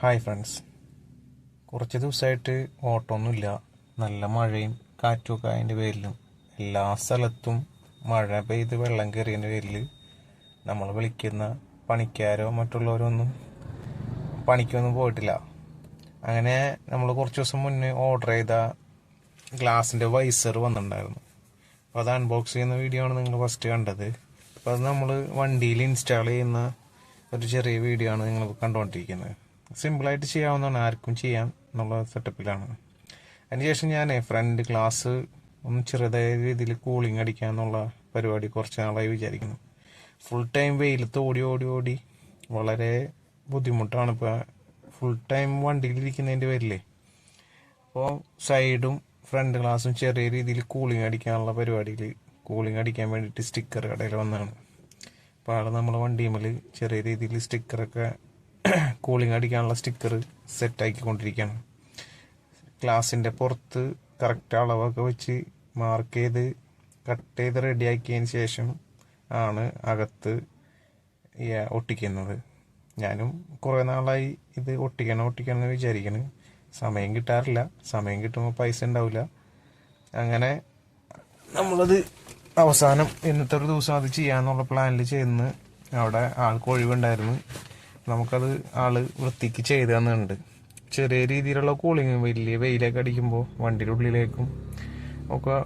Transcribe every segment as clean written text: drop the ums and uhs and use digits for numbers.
Hi friends, കുറച്ച് ദിവസമായിട്ട് ഓട്ടമൊന്നുമില്ല. നല്ല മഴയും കാറ്റുമൊക്കെ അതിൻ്റെ പേരിലും എല്ലാ സ്ഥലത്തും മഴ പെയ്ത് വെള്ളം കയറിയതിൻ്റെ പേരിൽ നമ്മൾ വിളിക്കുന്ന പണിക്കാരോ മറ്റുള്ളവരോ ഒന്നും പണിക്കൊന്നും പോയിട്ടില്ല. അങ്ങനെ നമ്മൾ കുറച്ച് ദിവസം മുന്നേ ഓർഡർ ചെയ്ത ഗ്ലാസിൻ്റെ വൈസർ വന്നിട്ടുണ്ടായിരുന്നു. അപ്പോൾ അത് അൺബോക്സ് ചെയ്യുന്ന വീഡിയോ ആണ് നിങ്ങൾ ഫസ്റ്റ് കണ്ടത്. അപ്പോൾ അത് നമ്മൾ വണ്ടിയിൽ ഇൻസ്റ്റാൾ ചെയ്യുന്ന ഒരു ചെറിയ വീഡിയോ ആണ് നിങ്ങൾ കണ്ടുകൊണ്ടിരിക്കുന്നത്. സിമ്പിളായിട്ട് ചെയ്യാവുന്നതാണ്, ആർക്കും ചെയ്യാം എന്നുള്ള സെറ്റപ്പിലാണ്. അതിനുശേഷം ഞാൻ ഫ്രണ്ട് ഗ്ലാസ് ഒന്ന് ചെറുതായ രീതിയിൽ കൂളിംഗ് അടിക്കുക എന്നുള്ള പരിപാടി കുറച്ച് നാളായി വിചാരിക്കുന്നു. ഫുൾ ടൈം വെയിലത്ത് ഓടി ഓടി ഓടി വളരെ ബുദ്ധിമുട്ടാണ്. ഇപ്പോൾ ഫുൾ ടൈം വണ്ടിയിലിരിക്കുന്നതിൻ്റെ പേരില്ലേ. അപ്പോൾ സൈഡും ഫ്രണ്ട് ഗ്ലാസും ചെറിയ രീതിയിൽ കൂളിംഗ് അടിക്കാനുള്ള പരിപാടിയിൽ കൂളിംഗ് അടിക്കാൻ വേണ്ടിയിട്ട് സ്റ്റിക്കർ കടയിൽ വന്നതാണ്. അപ്പോൾ ആൾ നമ്മളെ വണ്ടിയുമ്മൽ ചെറിയ രീതിയിൽ സ്റ്റിക്കറൊക്കെ കൂളിംഗ് അടിക്കാനുള്ള സ്റ്റിക്കർ സെറ്റാക്കിക്കൊണ്ടിരിക്കുകയാണ്. ഗ്ലാസിൻ്റെ പുറത്ത് കറക്റ്റ് അളവൊക്കെ വെച്ച് മാർക്ക് ചെയ്ത് കട്ട് ചെയ്ത് റെഡിയാക്കിയതിന് ശേഷം ആണ് അകത്ത് ഒട്ടിക്കുന്നത്. ഞാനും കുറേ നാളായി ഇത് ഒട്ടിക്കണം എന്ന് വിചാരിക്കണം. സമയം കിട്ടാറില്ല. സമയം കിട്ടുമ്പോൾ പൈസ ഉണ്ടാവില്ല. അങ്ങനെ നമ്മളത് അവസാനം ഇന്നത്തെ ഒരു ദിവസം അത് ചെയ്യാന്നുള്ള പ്ലാനിൽ ചെന്ന് അവിടെ ആൾക്ക് ഒഴിവുണ്ടായിരുന്നു. നമുക്കത് ആള് വൃത്തിക്ക് ചെയ്ത് തന്നിട്ടുണ്ട്. ചെറിയ രീതിയിലുള്ള കൂളിങ്, വലിയ വെയിലൊക്കെ അടിക്കുമ്പോൾ വണ്ടിയുടെ ഉള്ളിലേക്കും ഒക്കെ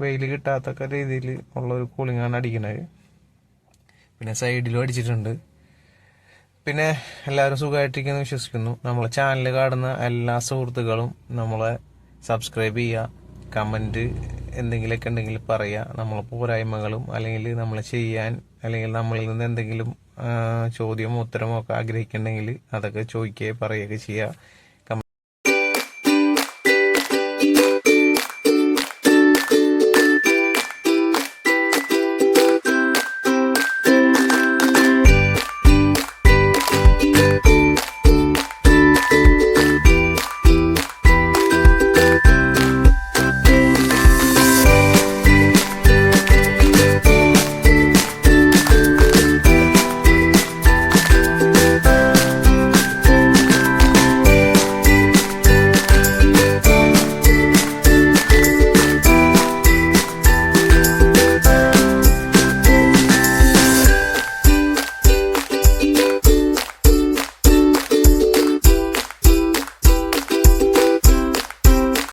വെയിൽ കിട്ടാത്ത രീതിയിൽ ഉള്ളൊരു കൂളിങ്ങാണ് അടിക്കുന്നത്. പിന്നെ സൈഡിലും അടിച്ചിട്ടുണ്ട്. പിന്നെ എല്ലാവരും സുഖമായിട്ടിരിക്കുന്നു വിശ്വസിക്കുന്നു. നമ്മളെ ചാനൽ കാണുന്ന എല്ലാ സുഹൃത്തുക്കളും നമ്മളെ സബ്സ്ക്രൈബ് ചെയ്യുക, കമൻറ്റ് എന്തെങ്കിലുമൊക്കെ ഉണ്ടെങ്കിൽ പറയുക. നമ്മളെ പോരായ്മകളും അല്ലെങ്കിൽ നമ്മൾ ചെയ്യാൻ അല്ലെങ്കിൽ നമ്മളിൽ നിന്ന് എന്തെങ്കിലും ചോദ്യമോ ഉത്തരമോ ഒക്കെ ആഗ്രഹിക്കുന്നുണ്ടെങ്കിൽ അതൊക്കെ ചോദിക്കുകയോ പറയുകയൊക്കെ ചെയ്യുക.